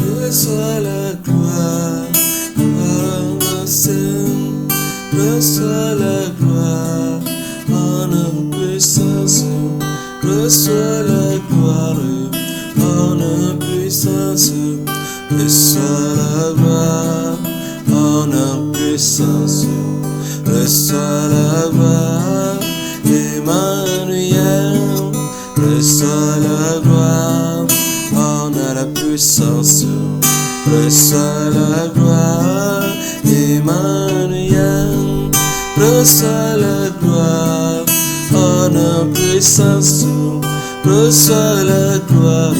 Reçois la gloire, honneur, Saint. Reçois la gloire, honneur, puissance. Reçois la gloire, honneur, puissance. Reçois la gloire, honneur, puissance. Reçois la gloire, Emmanuel. Reçois la gloire, honneur, la puissance. Reçois la gloire, Emmanuel. Reçois la gloire, honneur, puissance. Reçois la gloire,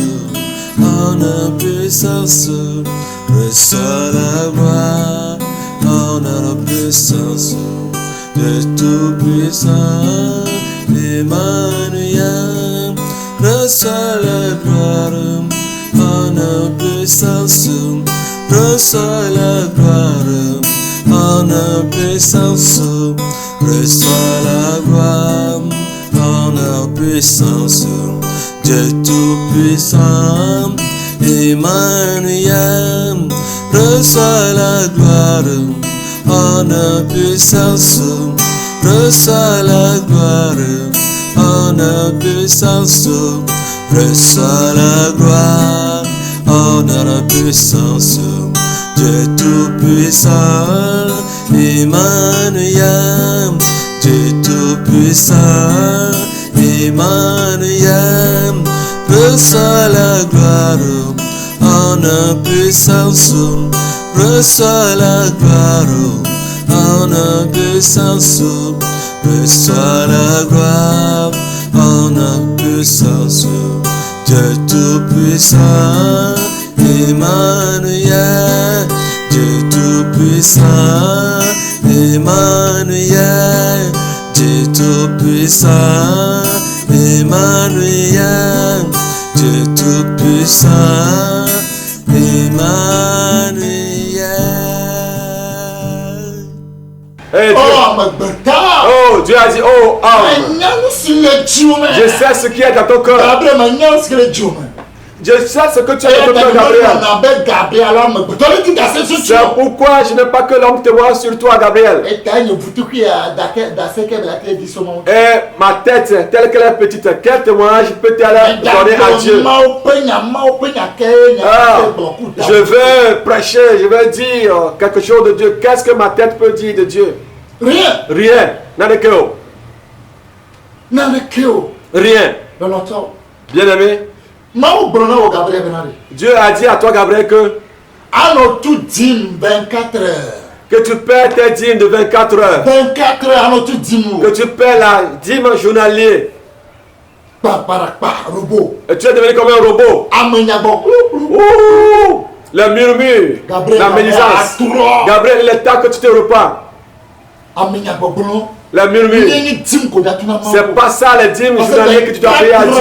honneur, puissance. Reçois la gloire, honneur, puissance. De tout-puissant, Emmanuel. Reçois la gloire, honneur, puissance. Reçois la gloire, honneur, puissance. Reçois la gloire, honneur, puissance. Dieu tout-puissant, Emmanuel. Reçois la gloire, honneur, puissance. Reçois la gloire, honneur, puissance. Reçois la gloire, honneur, puissance. Dieu tout-puissant, Emmanuel. Dieu tout-puissant, Emmanuel. Reçois la gloire, honneur, puissance. Reçois la gloire, honneur, puissance. Reçois la gloire, honneur, puissance. Dieu tout-puissant, Emmanuel. Dieu tout-puissant, Emmanuel. Dieu tout-puissant, Emmanuel. Dieu tout-puissant, Emmanuel. Hey, oh, Dieu a dit, oh, homme, je sais ce qui est dans ton cœur. Je sais ce que tu as dans ton cœur, Gabriel. C'est pourquoi je n'aime pas que l'homme te voit sur toi, Gabriel. Et ma tête, telle qu'elle est petite, quel témoignage peut-elle donner à Dieu? Je veux prêcher, je veux dire quelque chose de Dieu. Qu'est-ce que ma tête peut dire de Dieu? Rien. Rien. Rien. Bien-aimé, Dieu a dit à toi, Gabriel, que tu paies tes dîmes de 24 heures. Que tu paies la dîme journalière. Et tu es devenu comme un robot. Ouh, le murmure, la médisance. Gabriel, il est temps que tu te repars. La murmure. C'est pas ça les dîmes journaliers que tu dois payer à Dieu.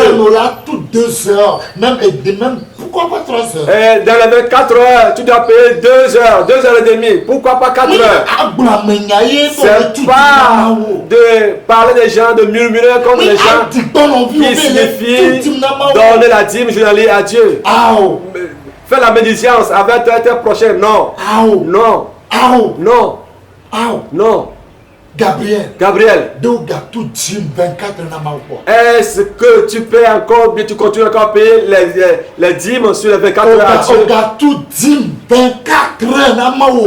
Toutes 2 heures, même pourquoi pas 3 heures? Et dans les 24 heures, tu dois payer 2 heures, 2 heures et demie. Pourquoi pas 4 heures? C'est pas de parler des gens, de murmurer comme les gens qui signifient donner la dîme journalière à Dieu. Fais la médisance avec tes prochains. Non. Non. Non. Non. Gabriel, est-ce que tu paies encore, bien tu continues encore à payer les dîmes sur les 24 heures à Dieu?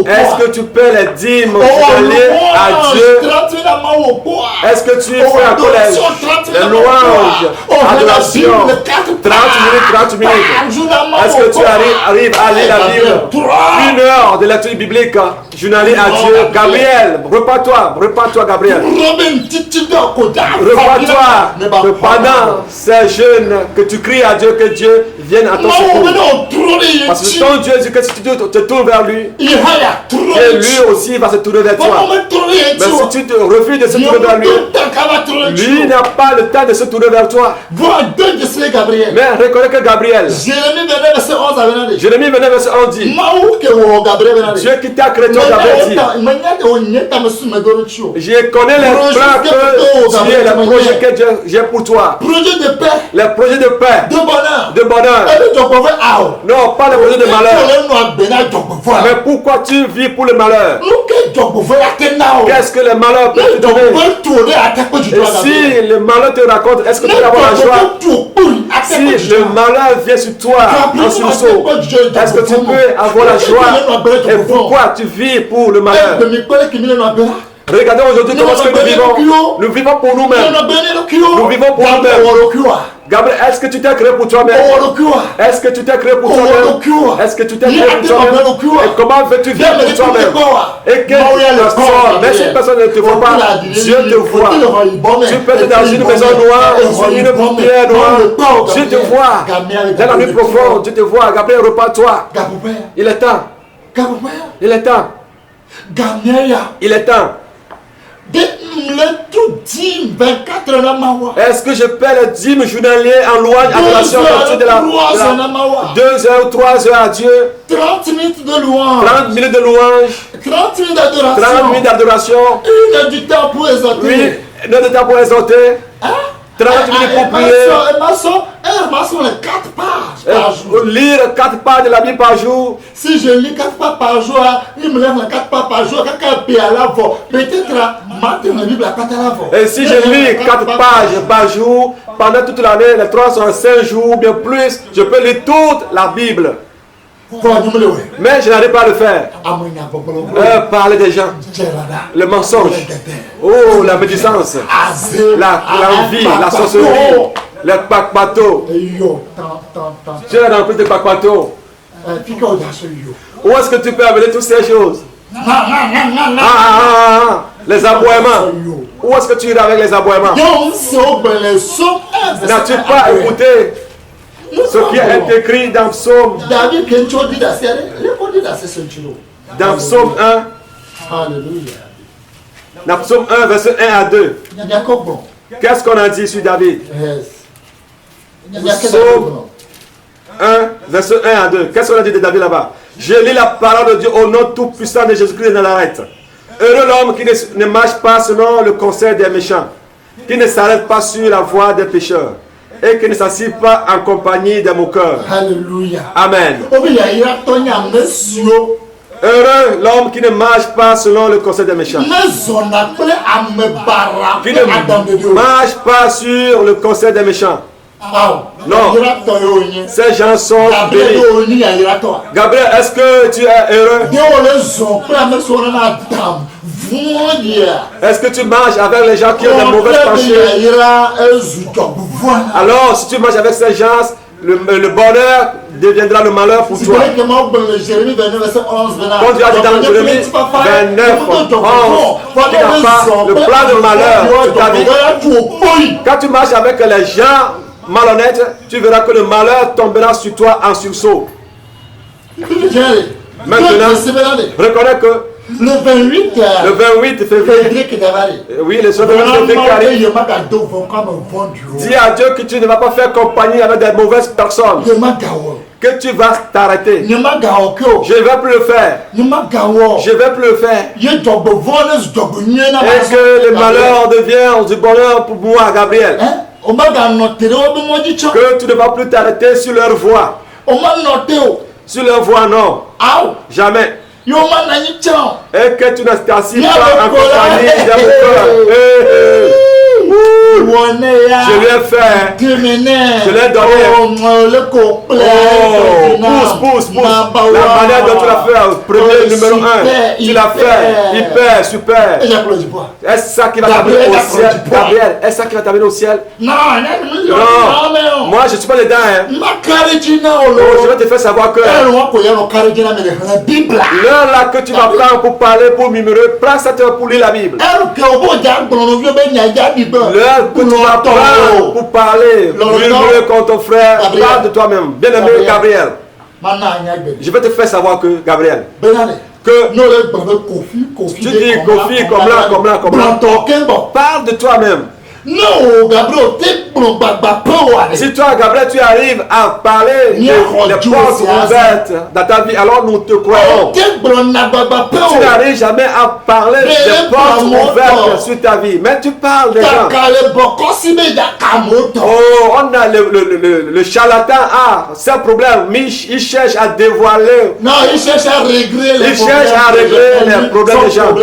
Est-ce que tu paies les dîmes à Dieu? Est-ce que tu fais encore les louanges, adoration, 30 minutes? Est-ce que tu arrives à lire la Bible? 1 heure de lecture biblique journalier à Dieu? Gabriel, repars-toi, Gabriel. Repars-toi que pendant ces jeûnes que tu cries à Dieu, que Dieu vienne à ton secours. Parce que ton Dieu dit que si tu te tournes vers lui, et lui aussi va se tourner vers toi. Mais si tu te refuses de se tourner vers lui, lui n'a pas le temps de se tourner vers toi. Mais reconnais que Gabriel, Jérémie venait verset 11 dit, Dieu qui t'a créé, toi Gabriel dit, je connais les plans que tu es, les projets que j'ai pour toi. Les projets de paix, de bonheur. Non, pas les projets de malheur. Mais pourquoi tu vis pour le malheur? Qu'est-ce que le malheur peut te donner? Et si le malheur te raconte, est-ce que tu peux avoir la joie? Si le malheur vient sur toi en sursaut, est-ce que tu peux avoir la joie? Et pourquoi tu vis pour le malheur? Regardez aujourd'hui comment est-ce que nous vivons. Nous vivons pour nous-mêmes. Nous vivons pour nous-mêmes. Gabriel, est-ce que tu t'es créé pour toi-même? Est-ce que tu t'es créé pour toi-même? Est-ce que tu t'es créé pour toi-même? Et comment veux-tu vivre pour toi-même? Et quelle personne, même si personne ne te voit pas, Dieu te voit. Tu peux être dans une maison noire, sur une paupière noire. Dieu te voit. Dans la nuit profonde, Dieu te voit. Gabriel, repars-toi. Il est temps. Il est temps. Il est temps. Est-ce que je paie le dîme journalier en louange, adoration à partir de la 2 heures ou 3 heures à Dieu? 30 minutes de louange. 30 minutes de louange. 30 minutes d'adoration. 30 minutes d'adoration. 1 heure du temps pour exalter. Oui, 1 heure de temps pour exalter. 30 minutes pour prier. Les 4 pages par jour. Lire 4 pages de la Bible par jour. Si je lis 4 pages par jour, il me lève les 4 pages par jour. Peut-être matin la Bible à 4 à l'avant. Et si je lis 4 pages par jour, pendant toute l'année, les 305 jours, bien plus, je peux lire toute la Bible. Mais je n'arrive pas à le faire. Parler des gens, le mensonge, oh la médisance, l'envie, la sorcellerie, le pac-pato. Tu es rempli de pac-pato. Où est-ce que tu peux amener toutes ces choses? Les aboiements. Où est-ce que tu iras avec les aboiements? N'as-tu pas écouté ce qui est écrit dans Psaume? Dans Psaume 1. Alléluia. Dans Psaume 1, verset 1 à 2. Qu'est-ce qu'on a dit sur David? Psaume 1, verset 1 à 2. Qu'est-ce qu'on a dit de David là-bas? Je lis la parole de Dieu au nom tout-puissant de Jésus-Christ de Nazareth. Heureux l'homme qui ne marche pas selon le conseil des méchants, qui ne s'arrête pas sur la voie des pécheurs, et qui ne s'assied pas en compagnie des moqueurs. Alléluia. Amen. Heureux l'homme qui ne marche pas selon le conseil des méchants, qui ne marche pas sur le conseil des méchants. Non, ces gens sont bénis. Gabriel, est-ce que tu es heureux? Est-ce que tu marches avec les gens qui ont des mauvaises pensées? Alors, si tu marches avec ces gens, le bonheur deviendra le malheur pour toi. Quand tu as dit dans Jérémie 29, 11, tu n'as pas le plan de malheur sur ta vie. Quand tu marches avec les gens malhonnêtes, tu verras que le malheur tombera sur toi en sursaut. Maintenant, reconnais que le 28 février, oui, le 28 février, dis à Dieu que tu ne vas pas faire compagnie avec des mauvaises personnes, que tu vas t'arrêter. Je ne vais plus le faire. Je ne vais plus le faire. Et que le malheur devienne du bonheur pour moi, Gabriel. Que tu ne vas plus t'arrêter sur leur voie. Sur leur voie, non. Jamais. Et que tu ne t'assis pas en compagnie de mon cœur. Je lui ai fait. Je lui ai donné. Pousse. La manière dont tu l'as fait, premier numéro 1. Tu l'as fait. Hyper, super. Est-ce ça qui va t'amener au ciel, Gabriel? Est-ce ça qui va t'amener au ciel? Non. Moi, je ne suis pas dedans. Je vais te faire savoir que l'heure là que tu vas prendre pour parler, pour murmurer, prends cette heure pour lire la Bible. L'heure que tu vas prendre pour parler, murmurer contre ton frère, parle de toi-même. Bien-aimé Gabriel. Je vais te faire savoir que, Gabriel, que tu dis Kofi comme là. Parle de toi-même. Non, Gabriel, si toi, Gabriel, tu arrives à parler des portes ouvertes dans ta vie, alors nous te croyons. Tu n'arrives jamais à parler des portes ouvertes sur ta vie, mais tu parles des gens. Oh, on a le charlatan a ses problèmes, mais il cherche à dévoiler. Non, il cherche à régler les problèmes des gens.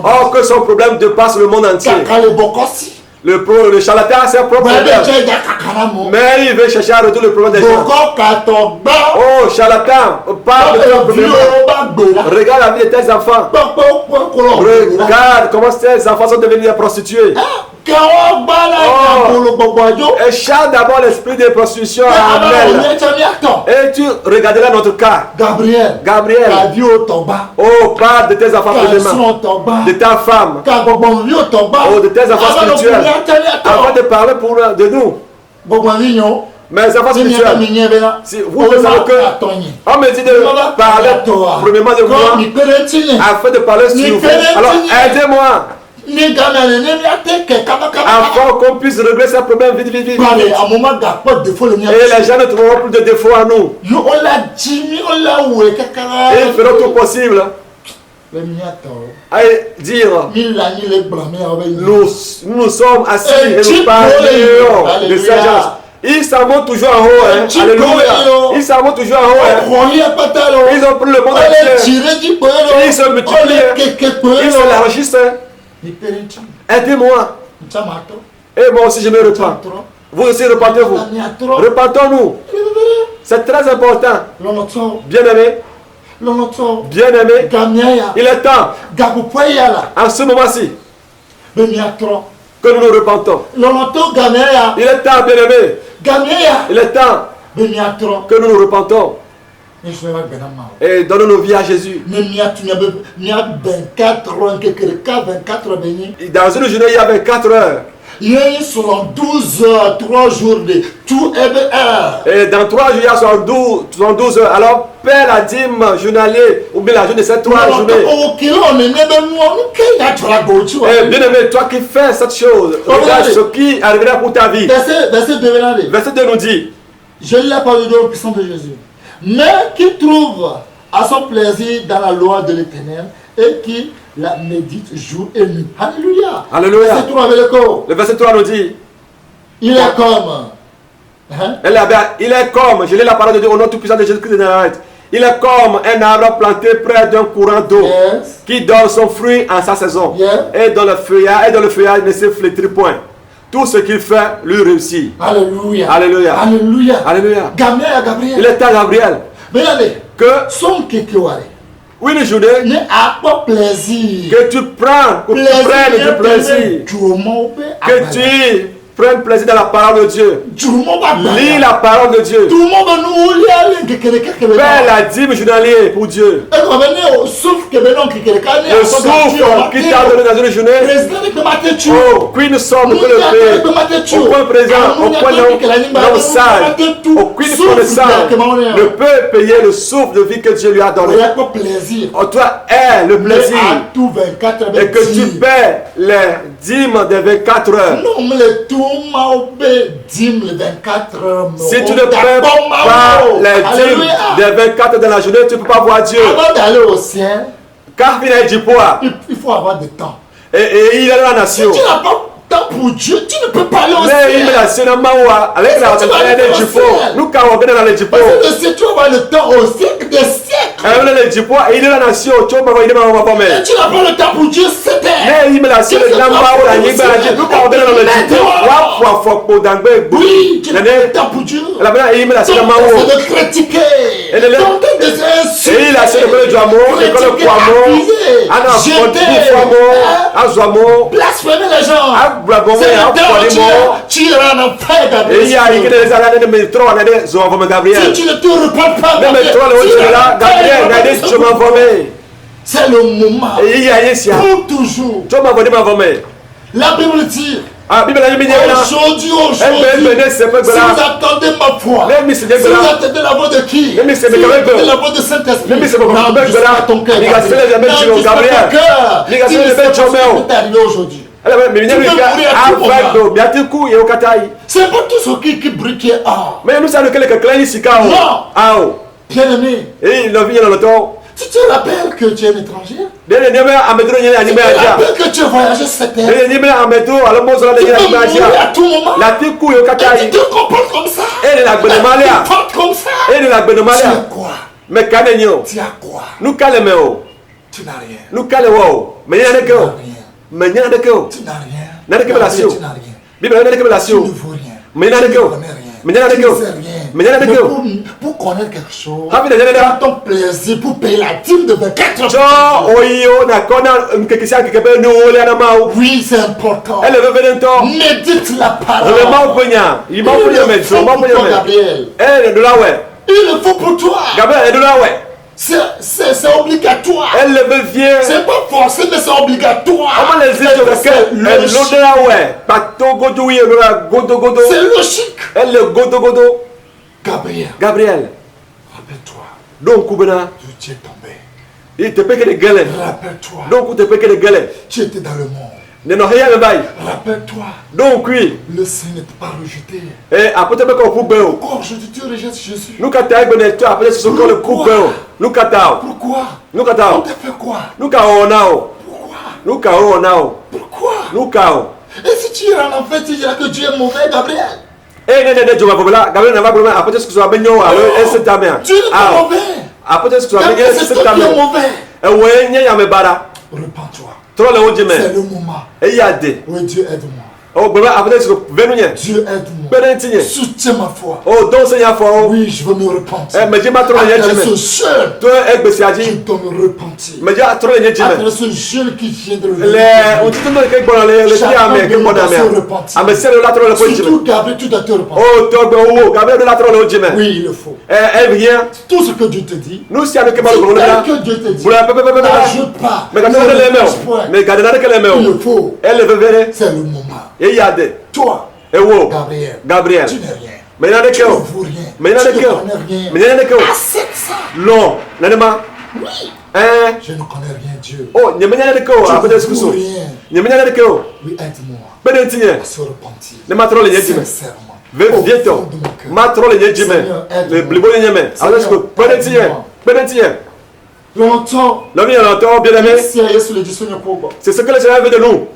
Or que son problème dépasse le monde entier. Le charlatan a ses propres problèmes. Mais il veut chercher à résoudre le problème des gens. Oh, charlatan, parle de ton problème. Regarde la vie de tes enfants. Regarde comment tes enfants sont devenus des prostituées. Et chasse d'abord l'esprit de prostitution à Amel. Et tu regarderas notre cas. Gabriel. Oh, parle de tes enfants premièrement. De ta femme. Oh, de tes enfants spirituels. Avant de parler de nous. Mes enfants spirituels. Si vous savez que on me dit de parler premièrement de moi afin de parler sur vous. Alors aidez-moi. Afin qu'on puisse régler ces problèmes vite. Et les gens ne trouveront plus de défauts à nous. Et ils feront tout possible. Allez, dire nous sommes assis et nous parlons de ces gens. Ils s'en vont toujours en haut. Alléluia. Ils s'en vont toujours en haut. Ils ont pris le monde entier. Ils se multiplient. Ils s'élargissent. Aidez-moi. Et moi aussi je me repens. Vous aussi repentez-vous. Repentons-nous. C'est très important. Bien-aimé. Bien-aimé. Il est temps. En ce moment-ci. Que nous nous repentons. Il est temps, bien-aimé. Il est temps que nous nous repentons. Et donnons nos vies à Jésus. Dans une journée, il y a 24 heures. Selon 12 heures, 3 jours de tout heure. Et dans 3 jours, il y a 12 heures. Alors, paie la dîme journalier ou bien la journée de ces 3 journées. Et bien aimé, toi qui fais cette chose, regarde ce qui arrivera pour ta vie. Verset 2 nous dit. Je ne l'ai pas dit au puissant de Jésus. Mais qui trouve à son plaisir dans la loi de l'Éternel et qui la médite jour et nuit. Alléluia. Alléluia. Verset 3 avec le corps. Le verset 3 nous dit. Il est comme. Il est comme, je lis la parole de Dieu au nom tout puissant de Jésus-Christ de Nazareth. Il est comme un arbre planté près d'un courant d'eau qui donne son fruit en sa saison et dont le feuillage ne se flétrit point. Tout ce qu'il fait lui réussit. Alléluia. Alléluia. Alléluia. Alléluia. Gabriel. Il est à Gabriel. Que son kékéware. Oui, une journée. Ne a pas plaisir. Que tu prennes du plaisir. Que tu prennes plaisir dans la parole de Dieu. Lis la parole de Dieu. Fais la dîme journalière pour Dieu. Le souffle qui t'a donné dans une journée. Oh, qui nous sommes que le Père. Au point présent, au point non sage, aucune connaissance ne peut payer le souffle de vie que Dieu lui a donné. Oh, toi, aie le plaisir. Et que tu paies les dîmes des 24 heures. Si tu ne paies pas les dîmes des 24 dans la journée, tu ne peux pas voir Dieu. Avant d'aller au ciel, car il faut avoir du temps. Et il est dans la nation. Si tu n'as pas temps pour Dieu, tu ne peux pas aller au ciel. Avec la nous quand on dans les dipos. Parce que tu vas avoir le temps au siècle des siècles. Il est la nation. Tu n'as pas le temps pour Dieu, c'est il me la ciel nous quand on dans les dipos. Oui, tu n'as pas le temps pour Dieu. Il me la ciel de critiquer. Et il a célébré le amour, l'école de amour, blasphémer les gens. C'est le temps tu iras en enfer, Gabriel. Si tu ne te repens pas, c'est le moment. Pour toujours. La Bible dit. Aujourd'hui, si vous attendez ma voix, si vous attendez la voix de qui? Mimi C'est semekabego. la voix de Saint-Esprit. Mimi semekabego la. Ton cœur. Liga sele ya mechi Gabriel. Tu Liga ne sele sais ya pas ce mechi qui t'est arrivé aujourd'hui. Alors, mais Tu peux mourir à tout moment. avado biatiku ye okatai. C'est pas tout ce qui brille qui est or. Mais nous savons que le clan ici kao. Non. Ao. Bien-aimé, Et il vient dans le temps. tu te rappelles que tu es un étranger? Dele nyame amedro nyane Tu anime te aja. rappelles que tu as voyagé cette terre? Dele nyame amedro alomozo la Tu nyane peux anime mourir à aja. tout moment. La tiku ye Et okatai. tu te comportes comme ça. Et la Tu gbenomania. te portes comme ça. Et la Tu gbenomania. as quoi? Mais kanenyo. Tu as quoi? Nous kalemeo. Tu n'as rien. Nous kaleo. Mais yana Tu ko. n'as rien. Mais yana ko. Tu n'as rien. Nada que relation. Tu n'as rien. Bible nada que Tu relation. ne vaux rien. Mais yana Tu ko. ne connais rien. Mais yana Tu ne ko. sais rien. Mais yana Mais ko. pour connaître quelque chose, Habi na yana. prends ton plaisir pour payer la dîme de 24 Jo heures. oyo na kona mkekisia kekebe no ole na mau. Oui, c'est important. Elle veut venir temps. Médite la parole. Le mau punya. Il mau punya mais faut so mau pour punya toi, mais. Gabriel. Elle de la ouais. Il le faut pour toi. Gabriel elle de la ouais. C'est obligatoire. Elle le vient. C'est pas forcé, mais c'est obligatoire. Comment les études que elle de la ouais. Pato godo oui la godo godo. C'est logique. Elle le godo godo. Gabriel, Gabriel. rappelle-toi Donc Kubena, d'où tu es tombé. il te peut que des galets. Rappelle-toi, Donc tu te peut que des galets. tu étais dans le monde. Ne no rien me bail. Rappelle-toi, Donc oui. le Seigneur ne t'a pas rejeté. Et après tu peux qu'on coupe béo. Pourquoi aujourd'hui tu rejettes Jésus? Nous kata ibene tu après ce qu'on le coupe béo. Nous kata. Pourquoi? Nous On kata. t'a fait quoi? Nous ka onao. Pourquoi? Nous ka onao. Pourquoi? Nous ka. Et si tu iras en enfer, tu diras que Dieu est mauvais, Gabriel. Eh ne je vais là. Gabriel n'a pas problème. Après ce que tu vas benyo alors et c'est ta mère. Dieu n'est pas mauvais. Après ce que tu vas benyo Gabriel, c'est c'est ta toi qui es mère. mauvais. Et ouais nya ya me bara. Repends-toi. Trop le haut C'est mais. le moment. Et ya de. Oui, Dieu aide-moi. Oh baba après ce que venu nya. Dieu aide-moi. Benentinye. Soutiens ma foi. Oh donc Seigneur fo. Oui, je veux me repentir. Eh mais je m'a trop le nya Après ce jime. jeune, Toi egbe si je aji. dois me repentir. Mais je trop le nya jime. Après ce jeune qui vient de Le on dit tout que bon le qui a mais que bon amère. Ah mais c'est le la trop le point jime. Surtout Gabriel, tu dois te repentir. Oh toi oh Gabriel de la trop le jime. Oui, il le faut. Elle vient. Tout ce que Dieu te dit, Nous si avec tout mal pour là. ce que Dieu te dit, Pour la pepe pepe. n'ajoute pas. Mais quand on les met. Mais quand on a que les Il met. le faut. Elle veut venir. C'est le moment. Et il y a des. Toi, Et wow. Gabriel, Gabriel. tu n'es rien. Mais il y a des Tu ne cœurs. vaux rien. Mais il y a Tu des ne cœurs. connais rien. Mais il y a des cœurs. Accepte ça. Non. Nanema. Oui. Hein. Je ne connais rien, Dieu. Oh, n'y a pas de cœur. Tu Après ne ce que vaux ça. rien. N'y a pas de cœur. Oui, aide-moi Benentinye. à se repentir. Ne m'a trop le nya jime. Sincèrement. Viens Au toi. fond de mon cœur. Ma trop le nya jime. Seigneur, aide-moi. Le bon nya mais. Alors ce que benentinye. aide-moi. Benentinye. Longtemps, L'homme il entend bien aimé. si il y a sur les discussions pour C'est ce que le Seigneur veut de nous.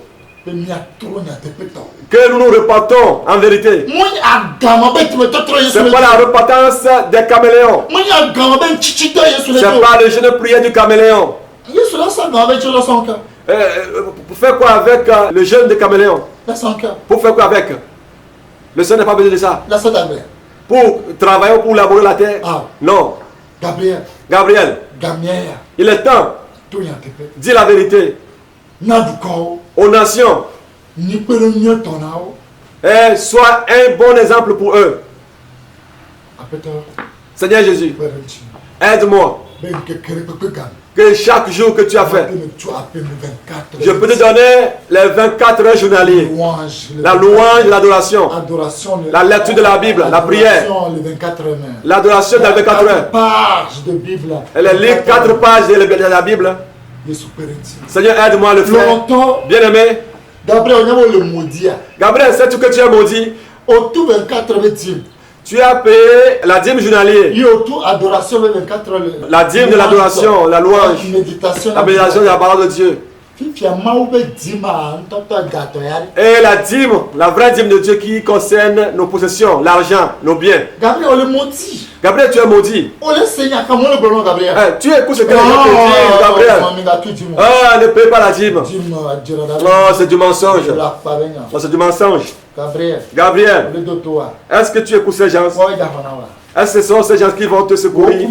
mais il y a trop d'interprétants. Que nous nous repartons en vérité. Moi, il y a gamin qui me t'a sur C'est les pas la repentance des caméléons. Moi, il y a gamin qui chita sur les C'est dos. pas le jeune prière du caméléon. Il y a sur la sang gamin qui est dans son cœur. Pour faire quoi avec le jeune de caméléon? Dans son cœur. Pour faire quoi avec? Le Seigneur n'a pas besoin de ça. Là, c'est Gabriel. Pour travailler, pour labourer la terre? Ah. Non. Gabriel. Gabriel, Gamien. il est temps. Tout y a interprété. Dis la vérité N'a du corps. aux nations. Ni peut le mieux ton âme. Et sois un bon exemple pour eux. Après-toi, Seigneur Jésus, frère Richie. aide-moi. Ben, que gagne. Que chaque jour que tu as fait, Tu as appelé le 24. je peux te donner les 24 heures journaliers. Louange. La louange, l'adoration. Adoration. La lecture de la Bible, la prière. Adoration, les 24 heures. L'adoration dans les 24 heures. Pages de Bible. Elle lit 4 pages de la Bible. De souveraineté. Seigneur, aide-moi à le faire. Longtemps, Bien-aimé, Gabriel, on a le maudit. Gabriel, sais-tu que tu es maudit? Autour 24 heures de dîme. Tu as payé la dîme journalière. Il y a autour adoration le 24 heures. La dîme de l'adoration, la louange. Méditation. La méditation de la parole de Dieu. Et la dîme, la vraie dîme de Dieu qui concerne nos possessions, l'argent, nos biens. Gabriel, on le maudit. Gabriel, tu es maudit. On le Seigneur, comment le ballon, Gabriel? Eh, tu écoutes ce que les gens te disent, Gabriel. Ah, ne paye pas la dîme. Oh, c'est du mensonge. Oh, c'est du mensonge. Gabriel, Gabriel, le docteur. est-ce que tu écoutes ces gens? Est-ce que ce sont ces gens qui vont te secourir?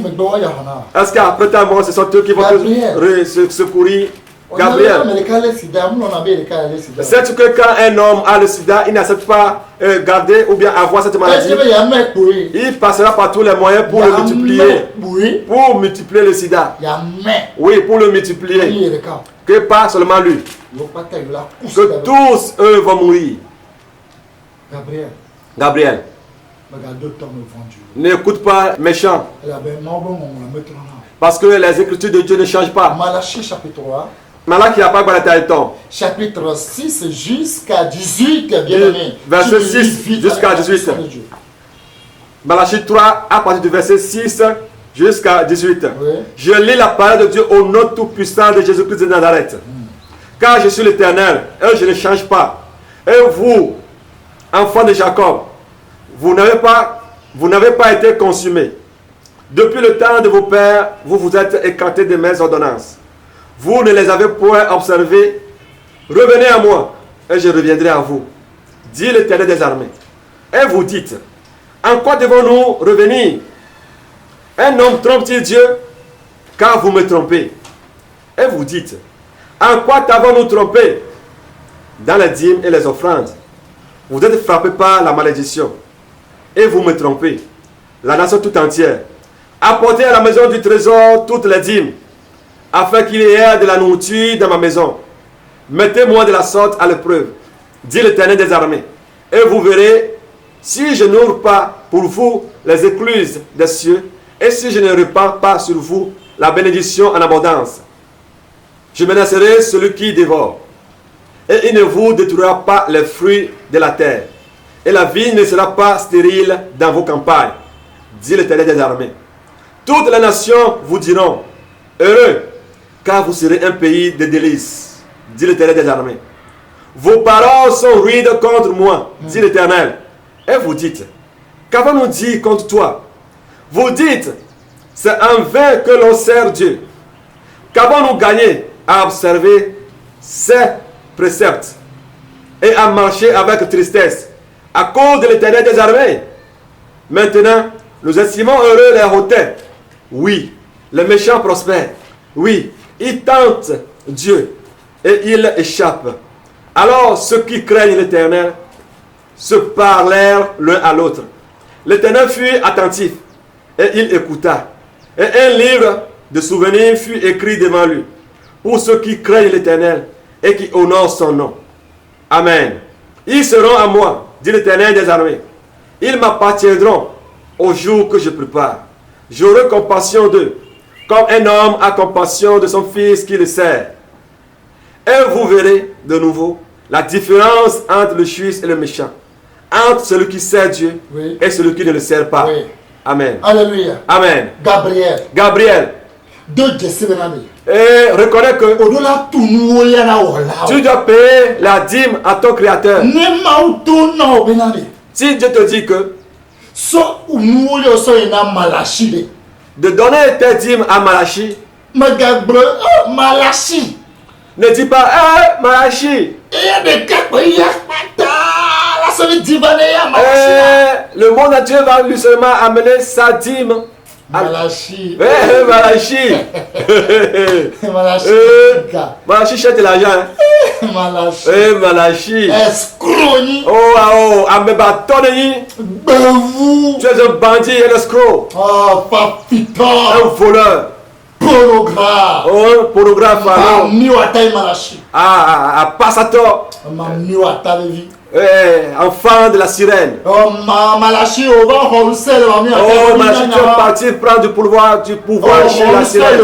Est-ce qu'après ta mort, ce sont eux qui vont te secourir? Gabriel, sais-tu que quand un homme a le sida, il n'accepte pas garder ou bien avoir cette maladie? Il passera par tous les moyens pour le multiplier. Pour multiplier le sida. Oui, pour le multiplier. Que pas seulement lui. Que tous eux vont mourir. Gabriel. Gabriel, Regarde, d'autres me vendu. N'écoute pas méchant. Elle avait marre, on la mettra là. Parce que les écritures de Dieu ne changent pas. Malachie chapitre 3. Malaki n'a pas de temps. Chapitre 6 jusqu'à 18, bien aimé. Verset 6 jusqu'à 18. Malachie 3 à partir du verset 6 jusqu'à 18. Oui. Je lis la parole de Dieu au nom tout-puissant de Jésus-Christ de Nazareth. Car je suis l'Éternel et je ne change pas. Et vous, enfants de Jacob, vous n'avez pas été consumés. Depuis le temps de vos pères, vous vous êtes écartés de mes ordonnances. Vous ne les avez point observées. Revenez à moi et je reviendrai à vous, dit l'Éternel des armées. Et vous dites, en quoi devons-nous revenir? Un homme trompe-t-il Dieu? Car vous me trompez. Et vous dites, en quoi t'avons-nous trompé? Dans les dîmes et les offrandes. Vous êtes frappés par la malédiction. Et vous me trompez. La nation tout entière. Apportez à la maison du trésor toutes les dîmes, afin qu'il y ait de la nourriture dans ma maison. Mettez-moi de la sorte à l'épreuve, dit l'Éternel des armées. Et vous verrez, si je n'ouvre pas pour vous les écluses des cieux, et si je ne répands pas sur vous la bénédiction en abondance, je menacerai celui qui dévore. Et il ne vous détruira pas les fruits de la terre. Et la vie ne sera pas stérile dans vos campagnes, dit l'Éternel des armées. Toutes les nations vous diront, heureux, car vous serez un pays de délices, dit l'Éternel des armées. Vos paroles sont rudes contre moi, dit l'Éternel. Et vous dites, qu'avons-nous dit contre toi? Vous dites, c'est en vain que l'on sert Dieu. Qu'avons-nous gagné à observer ses préceptes et à marcher avec tristesse à cause de l'Éternel des armées? Maintenant, nous estimons heureux les hautains. Oui, les méchants prospèrent. Oui, ils tentent Dieu et ils échappent. Alors ceux qui craignent l'Éternel se parlèrent l'un à l'autre. L'Éternel fut attentif et il écouta. Et un livre de souvenirs fut écrit devant lui pour ceux qui craignent l'Éternel et qui honorent son nom. Amen. Ils seront à moi, dit l'Éternel des armées. Ils m'appartiendront au jour que je prépare. J'aurai compassion d'eux, comme un homme a compassion de son fils qui le sert. Et vous verrez de nouveau la différence entre le juste et le méchant, entre celui qui sert Dieu et celui qui ne le sert pas. Oui. Amen. Alléluia. Amen. Gabriel. Et reconnais que tu dois payer la dîme à ton créateur. Si Dieu te dit que de donner tes dîmes à Malachi, ne dis pas, Malachi. Le monde entier va lui seulement amener sa dîme. Malachi. Malachi. Malachi cherche de l'argent. Malachi. Escroc. Oh, Amebatoni. Tu es un bandit et un escroc. Oh, papito. Un voleur. Pornographe. Oh, pornographe. Passator. Enfant de la sirène. Malachi, tu es parti prendre du pouvoir chez la sirène.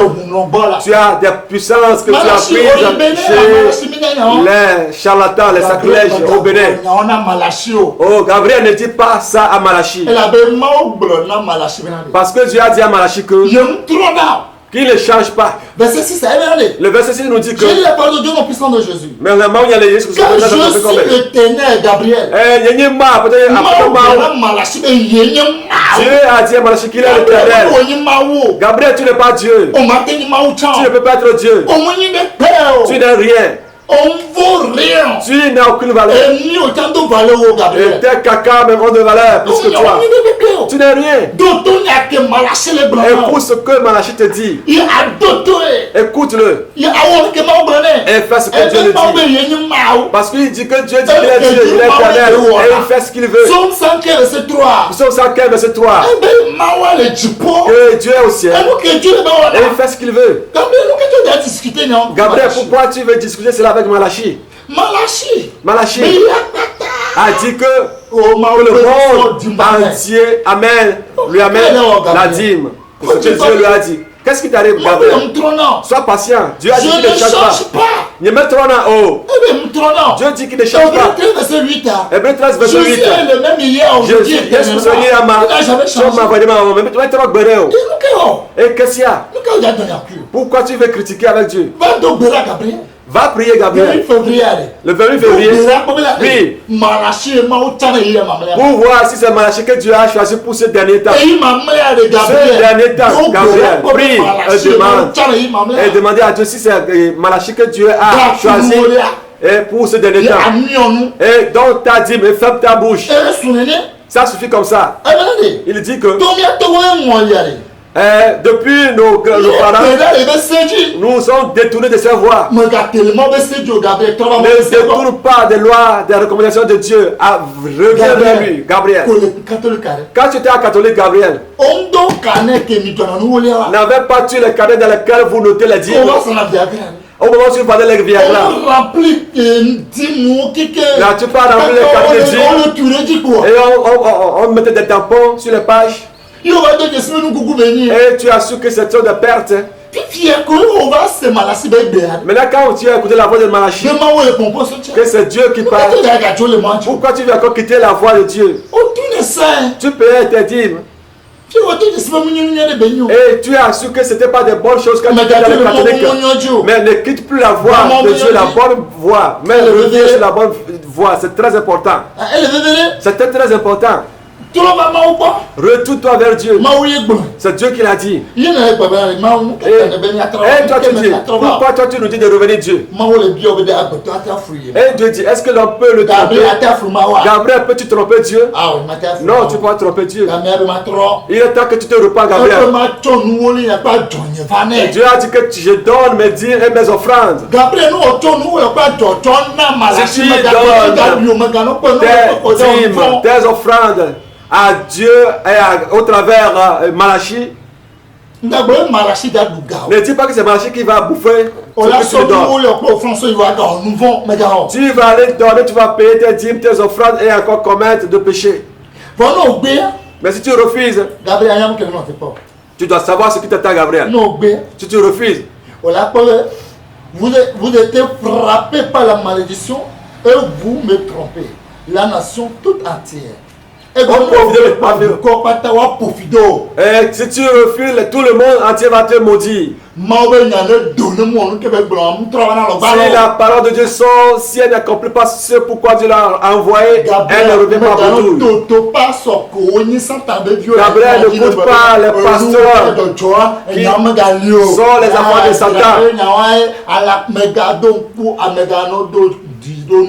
Tu as des puissances que tu as prises chez les charlatans, les sacrilèges au Bénin. Oh, Gabriel ne dit pas ça à Malachi. Parce que Dieu a dit à Malachi que qu'il ne change pas. Verset 6, le verset 6 nous dit que. J'ai lu la parole de Dieu au puissant de Jésus. Mais le moment où il y a les Jésus, quand je suis l'Éternel, Gabriel. Dieu a dit à Malachi qu'il est l'Éternel. Gabriel, tu n'es pas Dieu. Tu ne peux pas être Dieu. Tu n'es rien. On vaut rien. Tu n'as aucune valeur. Et tes caca même ont de valeur plus que toi. Tu n'es rien. Écoute ce que Malachi te dit. Écoute-le. Et fais ce que Dieu le dit. Parce qu'il dit que Dieu dit qu'il est Dieu, il est éternel. Et il fait ce qu'il veut. Psaume 115, verset 3. Psaume 115, verset 3. Que Dieu est au ciel. Et il fait ce qu'il veut. Gabriel, pourquoi tu veux discuter cela avec Malachi? Malachi. a dit que Oh, ma le monde monde entier amène, lui amène la dîme. Ce que Dieu lui a dit. Qu'est-ce qui t'arrive, Gabriel? Sois patient. Dieu a dit qu'il ne change pas. Ne me trône haut. Dieu dit qu'il ne change pas. Hébreux 13, verset 8. Jésus est le même hier, aujourd'hui et éternellement. Il n'a jamais changé. Et qu'est-ce qu'il y a? Pourquoi tu veux critiquer avec Dieu? Va prier, Gabriel. Le 28 février. Oui. Pour voir si c'est Malachi que Dieu a choisi pour ce dernier temps. Ce dernier temps, Gabriel, prie et demande à Dieu si c'est Malachi que Dieu a choisi pour ce dernier temps. Et donc ta dîme et ferme ta bouche. Ça suffit comme ça. Il dit que depuis nos parents, nous sommes détournés de ces voies. Ne détourne pas des lois, des recommandations de Dieu. Reviens vers lui, Gabriel. Quand tu étais un catholique, Gabriel, n'avez pas tu les carnets dans lesquels vous notez les dîmes? Au moment où tu parlais les Viagra, tu pas rempli les carnets de dîmes et on mettait des tampons sur les pages. Et tu as su que c'est une perte. Maintenant, quand tu as écouté la voix de Malachi, que c'est Dieu qui parle, pourquoi tu veux encore quitter la voix de Dieu? Tu payais tes dîmes. Et tu as su que ce n'était pas de bonnes choses quand tu étais dans le catholique. Mais ne quitte plus la voie de Dieu, la bonne voie. Mais reviens sur la bonne voie, c'est très important. C'était très important. Retourne-toi vers Dieu. C'est Dieu qui l'a dit. Et toi tu dis, pourquoi toi tu nous dis de revenir Dieu? Et Dieu dit, est-ce que l'on peut le tromper? Gabriel, peux-tu tromper Dieu? Non, tu peux pas tromper Dieu. Il est temps que tu te repens, Gabriel. Et Dieu a dit que je donne mes dîmes et mes offrandes. Si tu donnes tes offrandes à Dieu et au travers Malachi, ne dis pas que c'est Malachi qui va bouffer ce que tu donnes. Tu vas aller donner, tu vas payer tes dîmes, tes offrandes et encore commettre de péché. Mais si tu refuses, tu dois savoir ce qui t'attend, Gabriel. Si tu refuses, vous êtes frappé par la malédiction et vous me trompez. La nation toute entière. Et si tu refuses, tout le monde entier va te maudire. Si la parole de Dieu sort, si elle n'accomplit pas ce pourquoi Dieu l'a envoyé, elle ne revient pas pour tout. Gabriel n'écoute pas les pasteurs qui sont les enfants de Satan.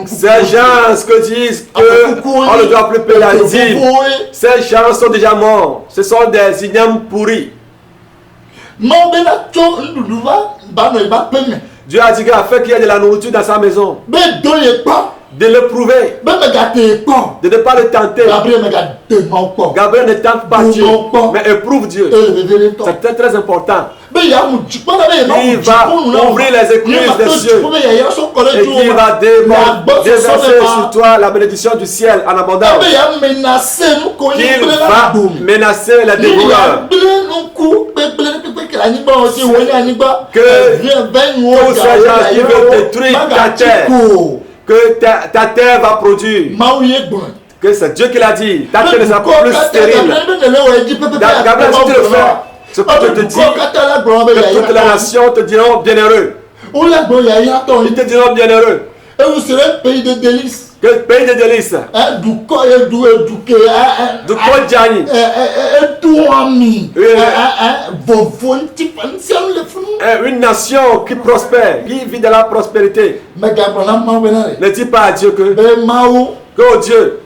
Ces gens que disent qu'on ne doit plus payer la dîme, ces gens sont déjà morts. Ce sont des ignames pourris. Dieu a dit qu'afin qu'il y ait de la nourriture dans sa maison, de l'éprouver, de ne pas le tenter. Gabriel ne tente pas Dieu, mais éprouve Dieu. C'est très important. Il va ouvrir les écluses des cieux et qui va déverser sur toi la bénédiction du ciel en abondance. Qu'il va menacer les dévoreurs. Que tous ces gens qui veulent détruire ta terre, que ta terre va produire. Que c'est Dieu qui l'a dit. Ta terre ne sera pas plus stérile. Gabriel, si tu le fais, ce que je te dis, que toutes les nations te diront bienheureux. Ils te diront bienheureux. Et vous serez un pays de délices. Quel pays de délices? Une nation qui prospère, qui vit de la prospérité. Ne dis pas à Dieu que oh Dieu,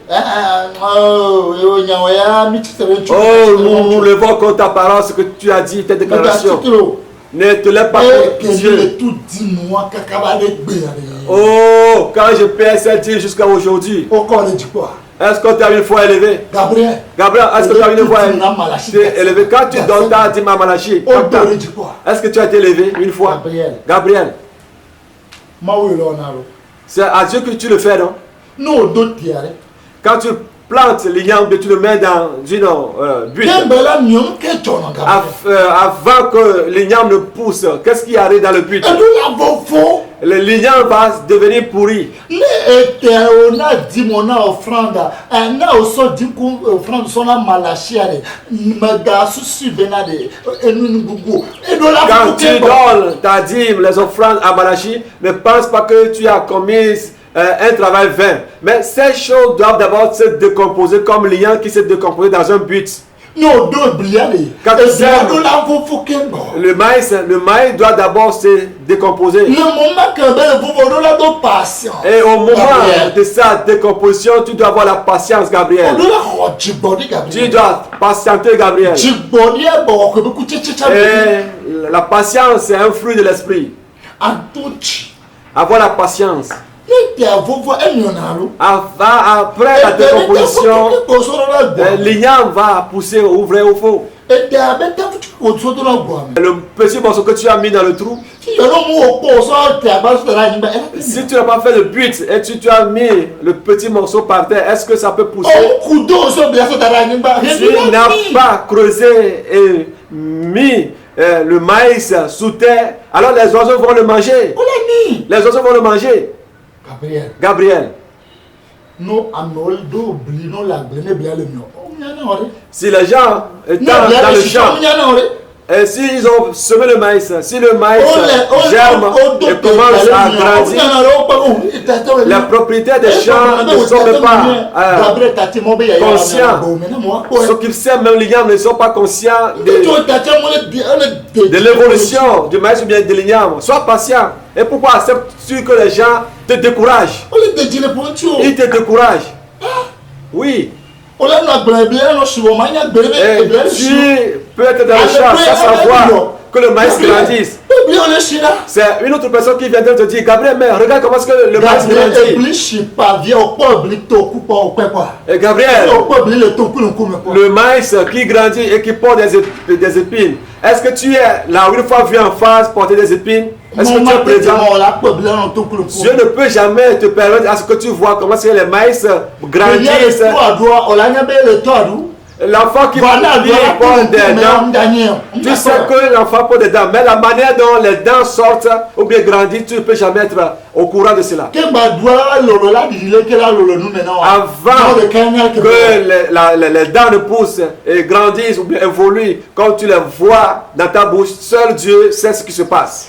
nous levons contre ta parole, ce que tu as dit, tes déclarations. Ne te lève pas contre Dieu. Oh, quand je paie cette dîme jusqu'à aujourd'hui, est-ce que tu as une foi élevée? Gabriel, est-ce que tu as une foi élevée? Quand tu donnes ta dîme à Malachi, est-ce que tu as été élevé une fois? Gabriel, c'est à Dieu que tu le fais, non? Quand tu plantes l'igname, tu le mets dans une butte. Avant que l'igname ne pousse, qu'est-ce qui arrive dans le but? Le l'igname va devenir pourri. Quand tu donnes ta dîme, les offrandes à Malachi, ne pense pas que tu as commis un travail vain. Mais ces choses doivent d'abord se décomposer comme l'igname qui s'est décomposé dans un but. Quand tu sèmes le maïs doit d'abord se décomposer. Et au moment de sa décomposition, tu dois avoir la patience, Gabriel. Tu dois patienter, Gabriel. Et la patience, c'est un fruit de l'esprit. Avoir la patience. Après la décomposition, l'igname va pousser au vrai ou faux. Le petit morceau que tu as mis dans le trou, si tu n'as pas fait le but et tu as mis le petit morceau par terre, est-ce que ça peut pousser? Si tu n'as pas creusé et mis le maïs sous terre, alors les oiseaux vont le manger. Les oiseaux vont le manger. Gabriel. Si les gens étant dans le champ, et s'ils ont semé le maïs, si le maïs germe et commence à grandir, les propriétaires des champs ne sont même pas conscients. Ceux qui sèment même l'igname ne sont pas conscients de l'évolution du maïs ou bien de l'igname. Sois patient. Et pourquoi acceptes-tu que les gens te découragent? Ils te découragent. Oui. Et tu peux être dans le champ sans savoir que le maïs grandisse. C'est une autre personne qui vient de te dire, Gabriel, mais regarde comment est-ce que le maïs grandit. Et Gabriel, le maïs qui grandit et qui porte des épines, est-ce que tu es là une fois vu en face porter des épines? Est-ce que tu es présent? Dieu ne peut jamais te permettre à ce que tu vois comment est-ce que les maïs grandissent. L'enfant qui porte des dents, tu sais que l'enfant porte des dents, mais la manière dont les dents sortent ou bien grandissent, tu ne peux jamais être au courant de cela. Avant que les dents ne poussent et grandissent ou bien évoluent, comme tu les vois dans ta bouche, seul Dieu sait ce qui se passe.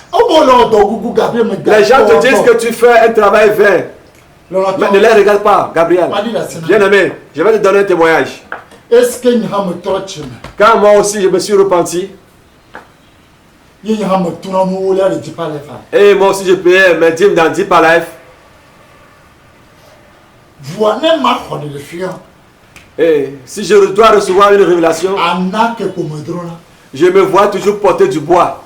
Les gens te disent que tu fais un travail vain, mais ne les regarde pas, Gabriel. Bien aimé, je vais te donner un témoignage. Quand moi aussi je me suis repenti, et moi aussi je payais mes dîmes dans 10 palais. Et si je dois recevoir une révélation, je me vois toujours porter du bois.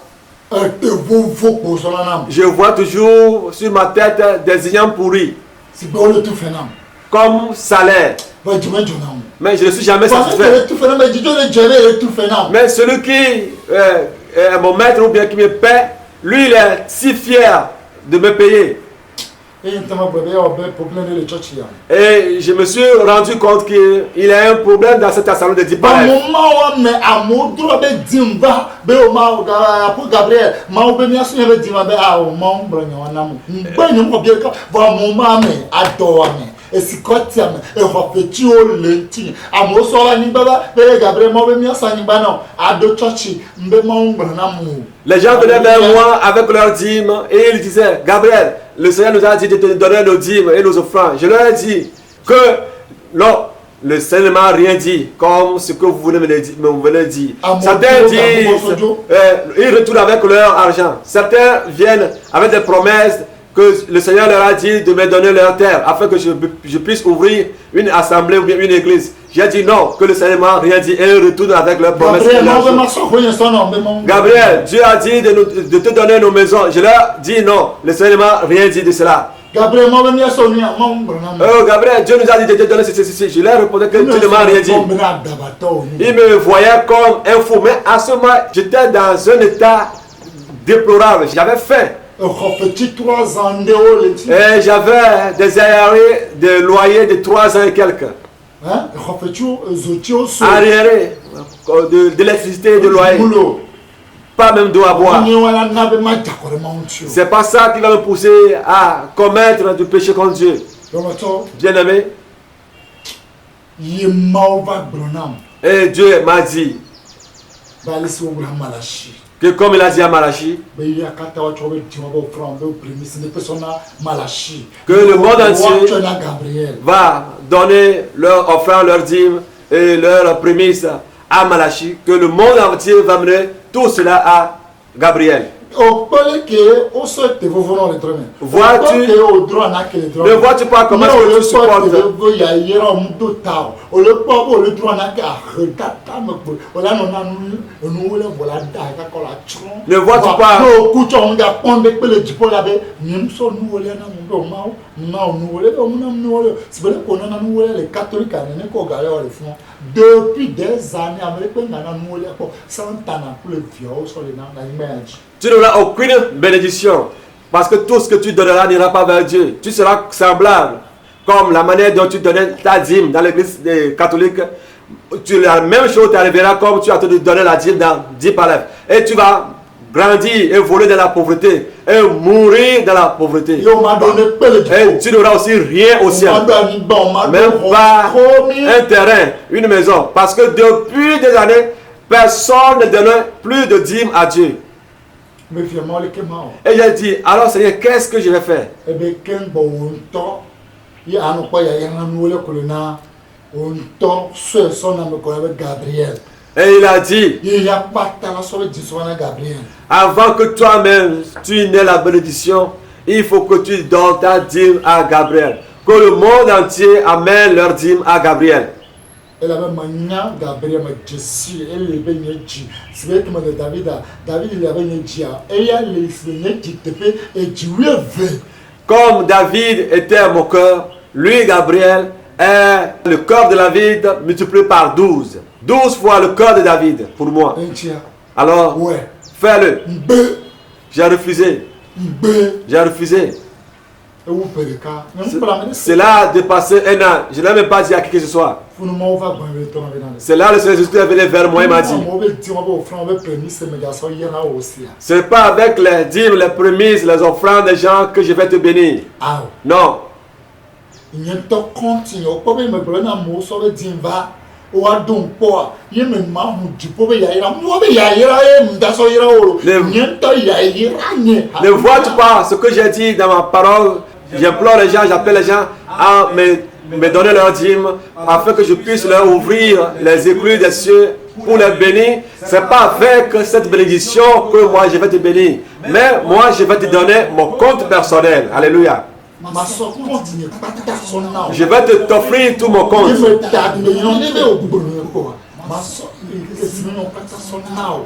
Je vois toujours sur ma tête des ignames pourris comme salaire. Mais je ne suis jamais satisfait. Mais celui qui est mon maître ou bien qui me paie, lui il est si fier de me payer. Et je me suis rendu compte qu'il a un problème dans cette assemblée de 10 palais. Les gens venaient vers moi avec leurs dîmes et ils disaient, Gabriel, le Seigneur nous a dit de te donner nos dîmes et nos offrandes. Je leur ai dit que non, le Seigneur ne m'a rien dit, comme ce que vous venez me dire. Certains disent, ils retournent avec leur argent. Certains viennent avec des promesses que le Seigneur leur a dit de me donner leur terre afin que je puisse ouvrir une assemblée ou bien une église. J'ai dit non, que le Seigneur m'a rien dit et ils retournent avec leurs promesses. Gabriel, Dieu a dit de te donner nos maisons. Je leur dis non, le Seigneur m'a rien dit de cela. Gabriel, Dieu nous a dit de te donner ceci. Je leur répondais que Dieu ne m'a rien dit. Il me voyait comme un fou, mais à ce moment, j'étais dans un état déplorable. J'avais faim. Et j'avais des arriérés de loyer de 3 ans et quelques. hein, arriérés d'électricité et de loyer. Pas même d'eau à boire. C'est pas ça qui va me pousser à commettre du péché contre Dieu. Bien-aimé. Et Dieu m'a dit que comme il a dit à Malachie, que le monde entier va donner leur offrande, leur dîme et leur prémisse à Malachie, que le monde entier va mener tout cela à Gabriel. Vois-tu, ne vois-tu pas comment est-ce que tu supportes? Ne vois-tu pas? Depuis des années, tu n'auras aucune bénédiction parce que tout ce que tu donneras n'ira pas vers Dieu. Tu seras semblable comme la manière dont tu donnais ta dîme dans l'église catholique. La même chose t'arrivera comme tu as donné la dîme dans 10 palais. Et tu vas grandir et voler dans la pauvreté et mourir dans la pauvreté. Et tu n'auras aussi rien au ciel. Même pas un terrain, une maison. Parce que depuis des années, personne ne donnait plus de dîme à Dieu. Et j'ai dit, alors Seigneur, qu'est-ce que je vais faire? Et il a dit, avant que toi-même tu n'aies la bénédiction, il faut que tu donnes ta dîme à Gabriel. Que le monde entier amène leur dîme à Gabriel. Comme David était mon cœur, lui Gabriel est le cœur de David multiplié par 12. 12 fois le cœur de David pour moi. Alors, fais-le. J'ai refusé. J'ai refusé. Cela a dépassé un an. Je n'ai même pas dit à qui que ce soit. C'est là le Seigneur Jésus est venu vers moi et m'a dit, ce n'est pas avec les dîmes, les prémices, les offrandes des gens que je vais te bénir. Non. Ne vois-tu pas ce que j'ai dit dans ma parole? J'implore les gens, j'appelle les gens à me donner leur dîme afin que je puisse leur ouvrir les écluses des cieux pour les bénir. Ce n'est pas avec cette bénédiction que moi je vais te bénir, mais moi je vais te donner mon compte personnel. Alléluia. Je vais t'offrir tout mon compte.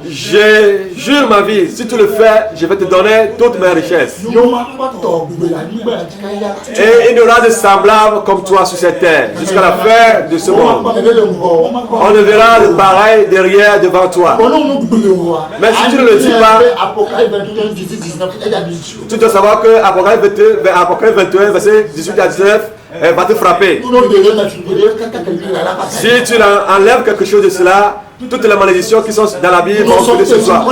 Je jure ma vie, si tu le fais, je vais te donner toutes mes richesses. Et il y aura de semblables comme toi sur cette terre, jusqu'à la fin de ce monde. On ne verra de pareil derrière, devant toi. Mais si tu ne le dis pas, tu dois savoir que Apocalypse 21, verset 18 à 19, elle va te frapper. Si tu enlèves quelque chose de cela, toutes les malédictions qui sont dans la Bible vont tomber sur toi.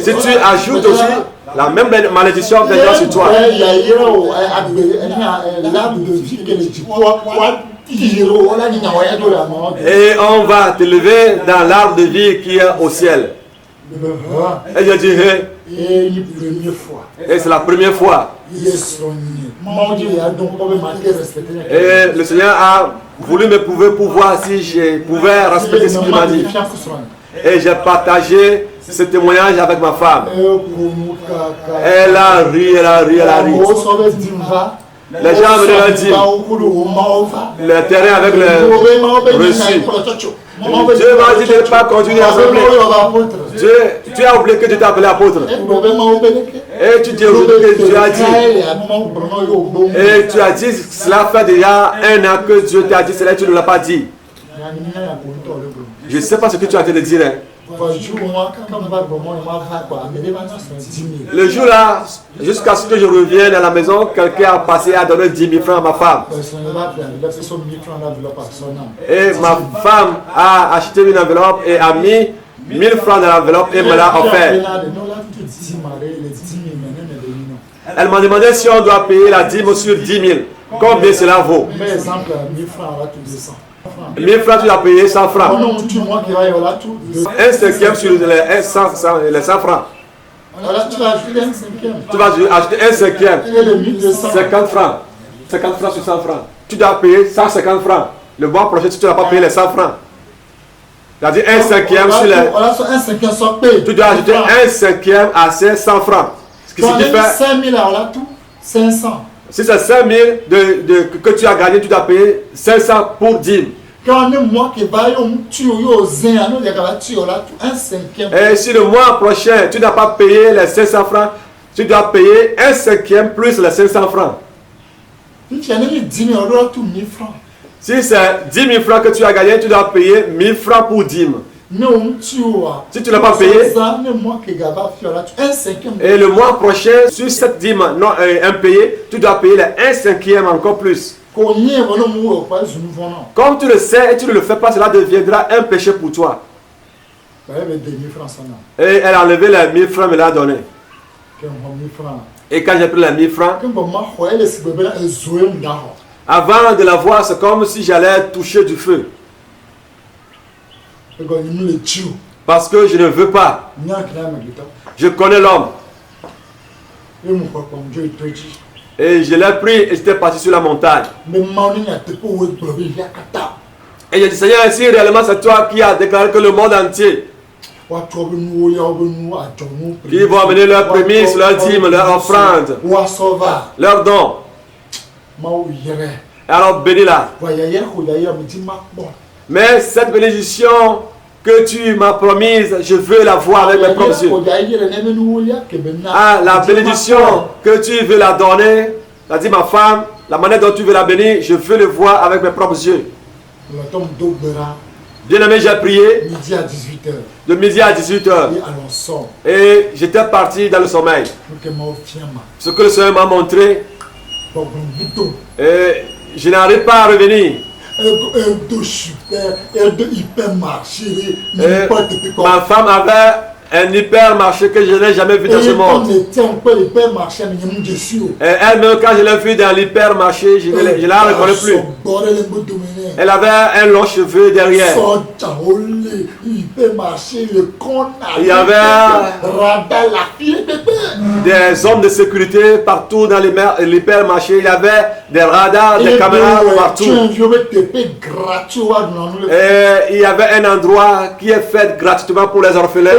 Si tu ajoutes aussi, la même malédiction viendra sur toi. Et on va te lever dans l'arbre de vie qui est au ciel. Et je dirai, et c'est la première fois. Et le Seigneur a voulu me prouver pour voir si je pouvais respecter ce qu'il m'a dit. Et j'ai partagé ce témoignage avec ma femme. Elle a ri, elle a ri, elle a ri. Les gens me disent, le terrain avec le reçu. Dieu m'a dit de ne pas continuer à s'appeler. Tu as oublié que Dieu t'a appelé apôtre. Et tu dis que Dieu a dit. Et tu as dit, cela fait déjà un an que Dieu t'a dit cela, tu ne l'as pas dit. Je ne sais pas ce que tu as en train de dire. Hein. Le jour là, jusqu'à ce que je revienne à la maison, quelqu'un a passé à donner 10 000 francs à ma femme. Et ma femme a acheté une enveloppe et a mis 1000 francs dans l'enveloppe et me l'a offert. Elle m'a demandé si on doit payer la dîme sur 10 000. Combien cela vaut? 1000 francs, tu dois payer 100 francs. Un cinquième sur les 100 francs. Tu vas acheter un cinquième. 50 francs. 50 francs sur 100 francs. Tu dois payer 150 francs. Le mois prochain, tu ne vas pas payer les 100 francs. C'est-à-dire un cinquième sur les... Tu dois ajouter un cinquième à ces 100 francs. Ce qui signifie... 500. Si c'est 5 000 que tu as gagné, tu dois payer 500 pour dîme. Et si le mois prochain, tu n'as pas payé les 500 francs, tu dois payer un cinquième plus les 500 francs. Si c'est 10 000 francs que tu as gagné, tu dois payer 1000 francs pour dîme. Si tu n'as pas payé, et le mois prochain, sur cette dîme non impayée, tu dois payer les 1 cinquième encore plus. Comme tu le sais et tu ne le fais pas, cela deviendra un péché pour toi. Et elle a enlevé les 1000 francs et me l'a donné. Et quand j'ai pris les 1000 francs, avant de la voir, c'est comme si j'allais toucher du feu. Parce que je ne veux pas. Je connais l'homme. Et je l'ai pris et j'étais parti sur la montagne. Et j'ai dit, Seigneur, si réellement c'est toi qui as déclaré que le monde entier, qui vont amener leurs prémices, leurs dîmes, leurs offrandes, leurs dons. Alors bénis-la. Mais cette bénédiction que tu m'as promise, je veux la voir avec mes propres yeux. Ah, la bénédiction que tu veux la donner, a dit ma femme, la manière dont tu veux la bénir, je veux le voir avec mes propres yeux. Bien aimé, j'ai prié de midi à 18h. Et j'étais parti dans le sommeil. Ce que le Seigneur m'a montré, et je n'arrive pas à revenir. Ma femme avait un hypermarché que je n'ai jamais vu dans ce monde. Et elle-même, quand je l'ai vu dans l'hypermarché, je ne la reconnais plus. Elle avait un long cheveu derrière. Il y avait des hommes de sécurité partout dans l'hypermarché. Il y avait des radars, des caméras partout. Et il y avait un endroit qui est fait gratuitement pour les orphelins.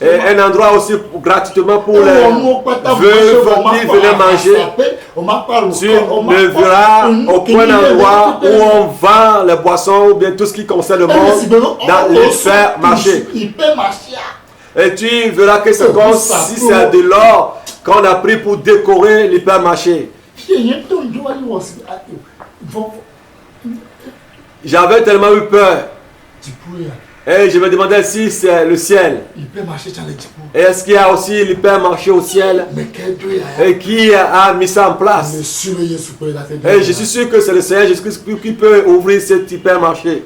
Et un endroit aussi gratuitement pour les veuves qui venaient manger. Tu ne verras aucun endroit où on vend les boissons ou bien tout ce qui concerne le monde dans l'hypermarché. Et tu verras que c'est comme si c'est de l'or qu'on a pris pour décorer l'hypermarché. J'avais tellement eu peur. Et je me demandais si c'est le ciel. Et est-ce qu'il y a aussi l'hypermarché au ciel? Et qui a mis ça en place? Et je suis sûr que c'est le Seigneur Jésus-Christ qui peut ouvrir cet hypermarché.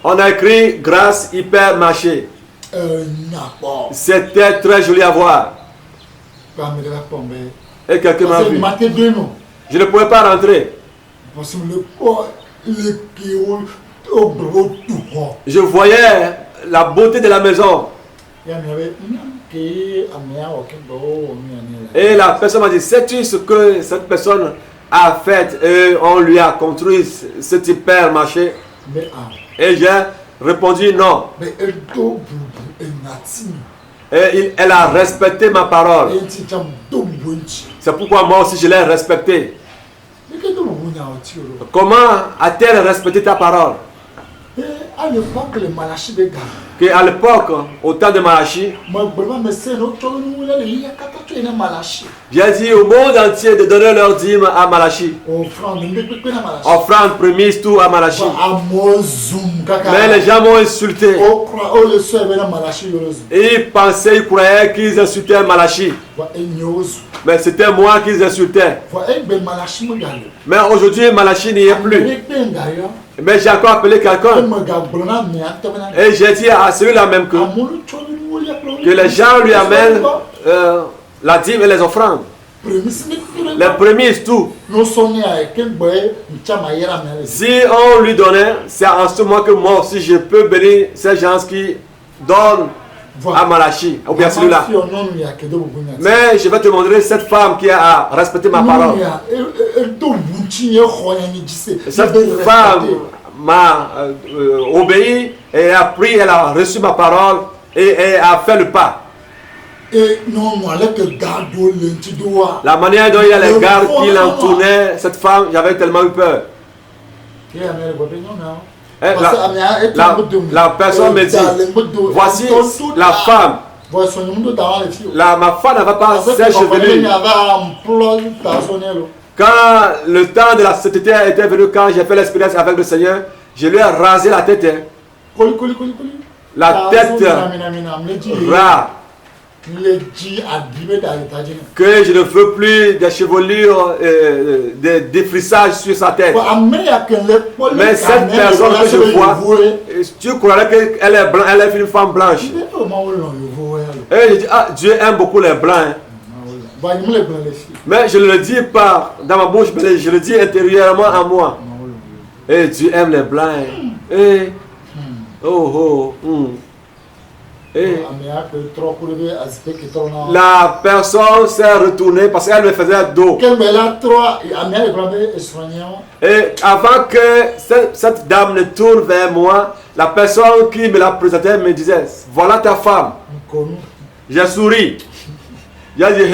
On a écrit grâce hypermarché. C'était très joli à voir. Et quelqu'un m'a vu. Je ne pouvais pas rentrer. Je voyais la beauté de la maison. Et la personne m'a dit, sais-tu ce que cette personne a fait? Et on lui a construit cet hypermarché. Et j'ai répondu non. Et elle a respecté ma parole. C'est pourquoi moi aussi je l'ai respecté. Comment a-t-elle respecté ta parole? qu'à l'époque, au temps de Malachie, j'ai dit au monde entier de donner leur dîme à Malachie. Offrande, prémisse, tout à Malachie. Mais les gens m'ont insulté. Et ils pensaient, ils croyaient qu'ils insultaient Malachie. Mais c'était moi qu'ils insultaient. Mais aujourd'hui, Malachie n'y est plus. Mais j'ai encore appelé quelqu'un. Et j'ai dit à celui-là même que les gens lui amènent la dîme et les offrandes. Les prémices, tout. Si on lui donnait, c'est en ce moment que moi aussi je peux bénir ces gens qui donnent à Malachie, ou bien celui-là. Mais je vais te montrer cette femme qui a respecté ma parole. Cette femme m'a obéi et a pris, elle a reçu ma parole et a fait le pas. La manière dont il y a les gardes qui l'entouraient, cette femme, j'avais tellement eu peur. La personne me dit, voici la femme. Ma femme n'avait pas ses chevelures. Quand le temps de la sainteté était venu, quand j'ai fait l'expérience avec le Seigneur, je lui ai rasé la tête. La tête rare. Que je ne veux plus des chevelures, des défrissages sur sa tête. Mais cette personne que je vois, tu croirais qu'elle est blanche, elle est une femme blanche. Et je dis, ah, Dieu aime beaucoup les blancs. Mais je ne le dis pas dans ma bouche, mais je le dis intérieurement à moi. Et Dieu aime les blancs. Et, la personne s'est retournée parce qu'elle me faisait dos. Et avant que cette dame ne tourne vers moi, la personne qui me la présentait me disait, voilà ta femme. J'ai souri. J'ai dit,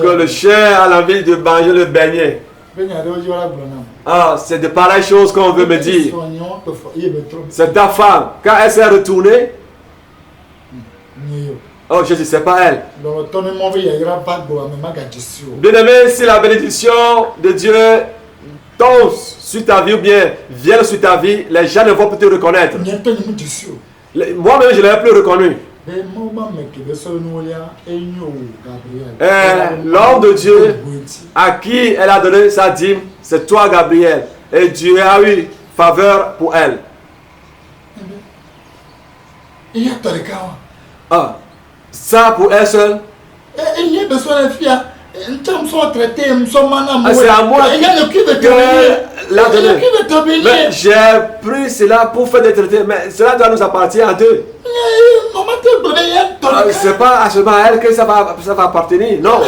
que le chien a l'envie de manger le beignet. Ah, c'est de pareilles choses qu'on veut me dire. C'est ta femme. Quand elle s'est retournée, oh, je dis, c'est pas elle. Bien aimé, si la bénédiction de Dieu tombe sur ta vie ou bien vient sur ta vie, les gens ne vont plus te reconnaître. Moi-même, je ne l'ai plus reconnu. L'homme de Dieu à qui elle a donné sa dîme, c'est toi, Gabriel. Et Dieu a eu faveur pour elle. Ah, ça pour elle seule. C'est à moi que l'a donné. Mais j'ai pris cela pour faire des traités. Mais cela doit nous appartenir à deux. C'est pas seulement à elle que ça va appartenir. Non,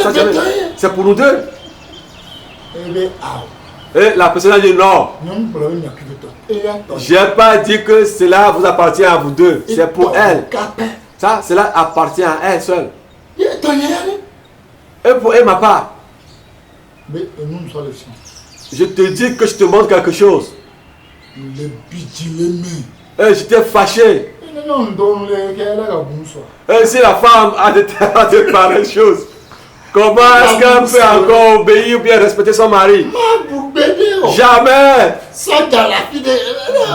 c'est pour nous deux. Et la personne a dit non. Je n'ai pas dit que cela vous appartient à vous deux. C'est pour elle. Ça, cela appartient à elle seule. Et pour elle, ma part. Je te dis que je te montre quelque chose. Et j'étais fâché. Et si la femme a de pareilles choses, comment est-ce qu'elle peut encore obéir ou bien respecter son mari? Jamais.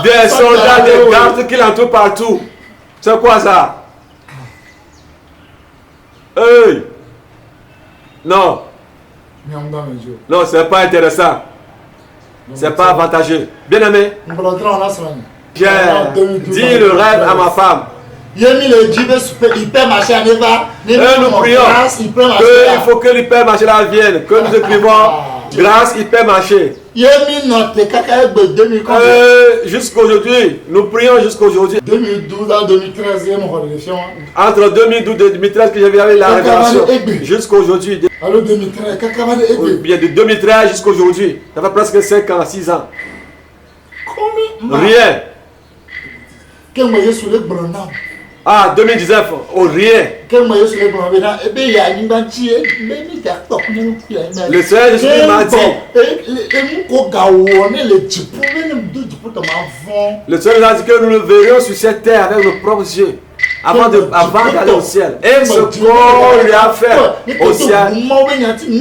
Des soldats, des gardes qui l'entourent partout. C'est quoi ça? Hey. Non. Non, c'est pas intéressant. C'est pas avantageux. Bien aimé, j'ai dit le rêve à ma femme. Et nous prions qu'il faut que l'hypermarché là vienne. Que nous écrivons grâce hypermarché. Jusqu'aujourd'hui, nous prions jusqu'aujourd'hui. 2012 à 2013, entre 2012 et 2013 que j'avais la révélation. Jusqu'aujourd'hui. Alors 2013, bien de 2013 jusqu'aujourd'hui. Ça fait presque 5 ans, 6 ans. Rien. Ah, 2019, oh, rien. Le Seigneur Jésus m'a dit, Le Seigneur nous a dit que nous le verrions sur cette terre avec nos propres yeux. Avant d'aller au ciel. Et ce qu'on lui a fait au ciel,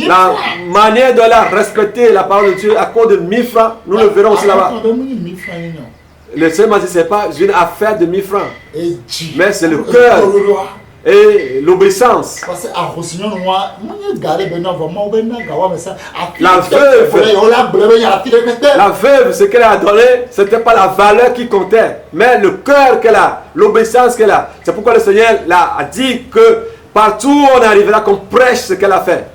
la manière de la respecter, la parole de Dieu, à cause de 1000 francs, nous le verrons aussi là-bas. Le Seigneur m'a dit, ce n'est pas une affaire de 1000 francs, mais c'est le cœur et l'obéissance. La veuve, ce qu'elle a donné, ce n'était pas la valeur qui comptait, mais le cœur qu'elle a, l'obéissance qu'elle a. C'est pourquoi le Seigneur a dit que partout où on arrivera, qu'on prêche ce qu'elle a fait.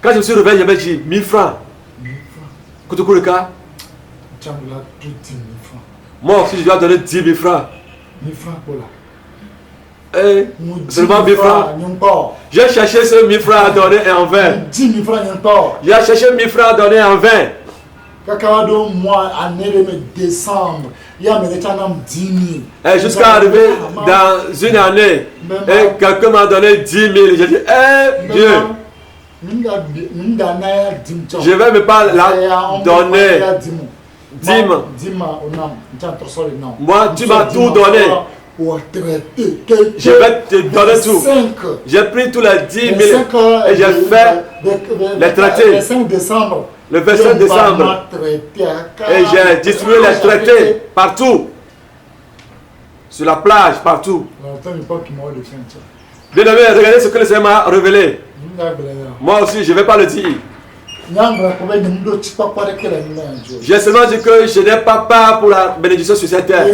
Quand je me suis réveillé, j'avais dit 1000 francs. Koutoukou le cas. Moi aussi, je dois donner 10 000 francs. 1000 francs pour là. Seulement 1000 francs. J'ai cherché ce 1000 francs à donner en 20. 10 000 francs. J'ai cherché 1000 francs à donner en 20. Quand moi, en décembre, il y a 10 000. Et jusqu'à arriver dans une année, et quelqu'un m'a donné 10 000. J'ai dit, Dieu, je ne vais même pas la donner. Moi, tu m'as tout donné. Je vais te donner tout. J'ai pris tous les 10 000 et j'ai fait les traités. Le 25 décembre. Et j'ai distribué les traités partout. Sur la plage, partout. Bien aimé, regardez ce que le Seigneur m'a révélé. Moi aussi, je ne vais pas le dire. J'ai seulement dit que je n'ai pas part pour la bénédiction sur cette terre.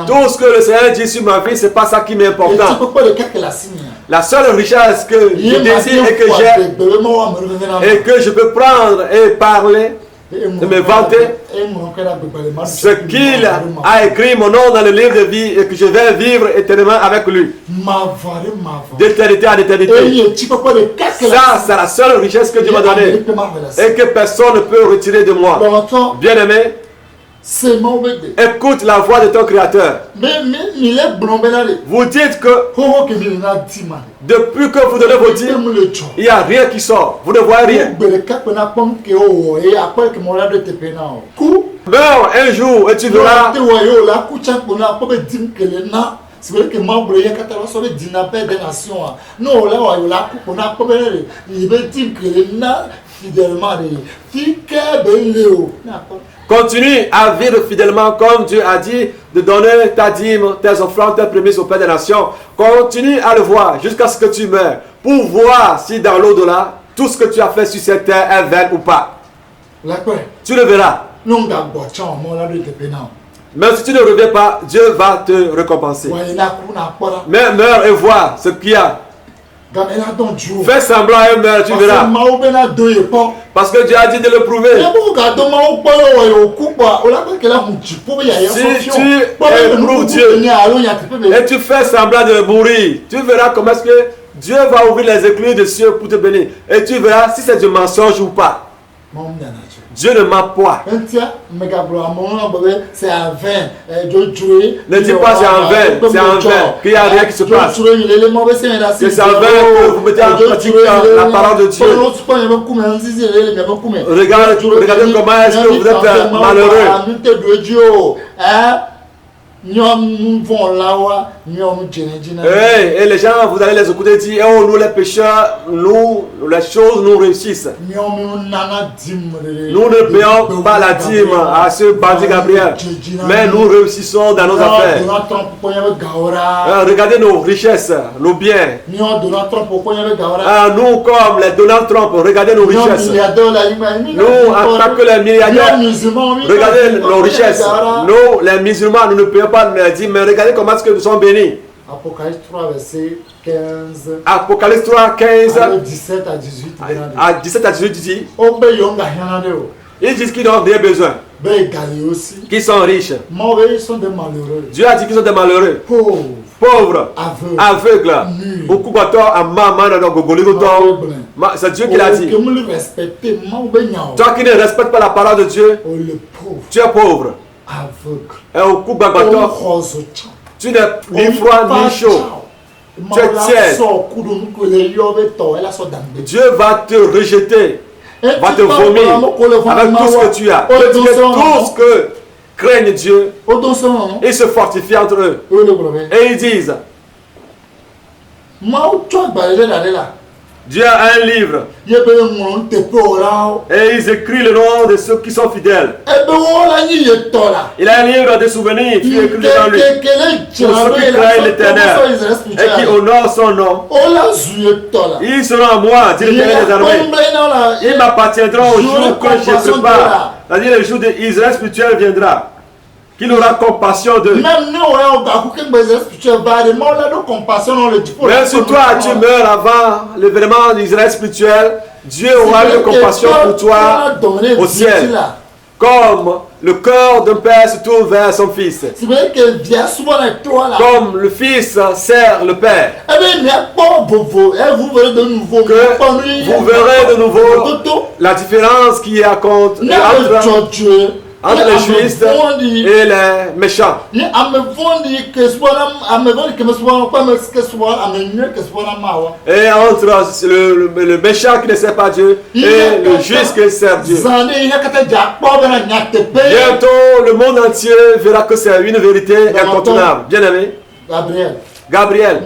Tout ce que le Seigneur dit sur ma vie, ce n'est pas ça qui m'est important. La seule richesse que je désire et que j'ai, et que je peux prendre et parler, de me vanter, ce qu'il a écrit mon nom dans le livre de vie et que je vais vivre éternellement avec lui. D'éternité à d'éternité. Ça, c'est la seule richesse que Dieu m'a donnée et que personne ne peut retirer de moi. Bien aimé, écoute la voix de ton Créateur. Vous dites que depuis que vous donnez vos dîmes, il n'y a rien qui sort. Vous ne voyez rien. Meurs un jour et tu verras. C'est vrai que membre il y a 14 dinapé des nations. Non, là où la coupe on a pas il veut dire que là fidèlement continue à vivre fidèlement comme Dieu a dit de donner ta dîme, tes offrandes, tes prémices au Père des Nations. Continue à le voir jusqu'à ce que tu meurs pour voir si dans l'au-delà tout ce que tu as fait sur cette terre est vain ou pas. Tu le verras. Même si tu ne reviens pas, Dieu va te récompenser. Mais meurs et vois ce qu'il y a. Fais semblant et meurs, tu verras. Parce que Dieu a dit de le prouver. Si tu éprouves Dieu et tu fais semblant de mourir, tu verras comment est-ce que Dieu va ouvrir les éclus des cieux pour te bénir. Et tu verras si c'est du mensonge ou pas. Dieu ne ment pas. C'est en vain. Ne dis pas c'est en vain, c'est en vain, qu'il n'y a rien qui se passe. Que c'est en vain que vous mettez en pratique la parole de Dieu. Regardez comment est-ce que vous êtes malheureux. Et les gens, vous allez les écouter dire, oh, nous les pécheurs, nous, les choses nous réussissent. Nous ne payons pas la dîme à ce bandit Gabriel, mais nous réussissons dans nos affaires. Regardez nos richesses, nos biens. Nous, comme les Donald Trump, regardez nos richesses. Nous, en tant que les milliardaires, regardez nos richesses. Nous, les musulmans, nous ne payons pas la dîme, mais regardez comment est-ce que nous sommes bénis. Apocalypse 3, verset 15. Apocalypse 3, 15. À 17 à 18. À 17 à 18, dit. Ils disent qu'ils n'ont rien besoin. Qu'ils sont riches. Dieu a dit qu'ils sont des malheureux. Pauvres. Aveugles. Beaucoup de temps à maman dans le c'est Dieu qui l'a dit. Toi qui ne respectes pas la parole de Dieu, tu es pauvre. Et au coup tu n'es ni froid ni chaud. Tu es tiède. Dieu va te rejeter. va te vomir avec tout ce que tu as. Dieu dit que tous que craignent Dieu, ils se fortifient entre eux. Et ils disent, Dieu a un livre et ils écrivent le nom de ceux qui sont fidèles. Il a un livre de souvenirs qui est écrit dans lui pour ceux qui craignent l'Éternel et qui honorent son nom. Ils seront à moi, dit l'Éternel des armées. Ils m'appartiendront au jour que je prépare. C'est-à-dire le jour d'Israël spirituel viendra. Qu'il aura compassion d'eux. Même si toi tu meurs avant l'événement d'Israël spirituel, Dieu aura eu compassion pour toi au ciel. Comme le cœur d'un père se tourne vers son fils. Comme le fils sert le père. Que vous verrez de nouveau la différence qui est entre les justes et les méchants. Et entre le méchant qui ne sert pas Dieu et le juste qui sert Dieu. Bientôt, le monde entier verra que c'est une vérité incontournable. Bien aimé. Gabriel,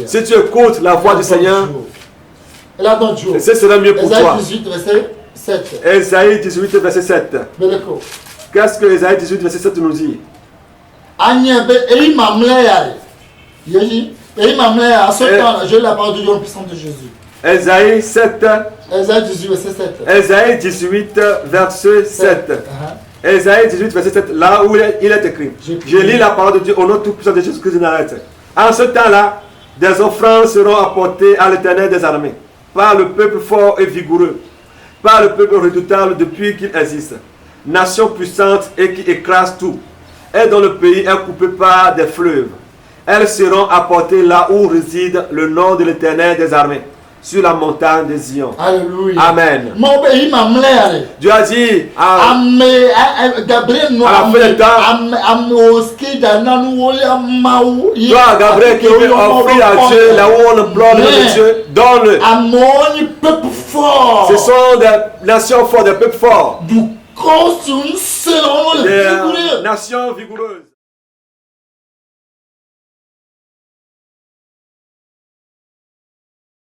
si tu écoutes la voix du Seigneur, ce sera mieux pour toi. Ésaïe 18, verset 7. Qu'est-ce que Ésaïe 18, verset 7 nous dit? Je la parole du Dieu puissant de Jésus. Ésaïe 7. Ésaïe 18, verset 7. Ésaïe 18, verset 7. Ésaïe 18, verset 7, là où il est écrit. Je lis la parole de Dieu au nom tout puissant de Jésus-Christ de Nazareth. En ce temps-là, des offrandes seront apportées à l'Éternel des armées, par le peuple fort et vigoureux, par le peuple redoutable depuis qu'il existe, nation puissante et qui écrase tout, et dont le pays est coupé par des fleuves. Elles seront apportées là où réside le nom de l'Éternel des armées, sur la montagne de Zion. Alléluia. Amen. Dieu a dit à la fin des temps, toi, Gabriel, qui veut offrir à Dieu là où on implore le nom de Dieu, donne-le. Ce sont des nations fortes, des peuples forts. Des nations vigoureuses.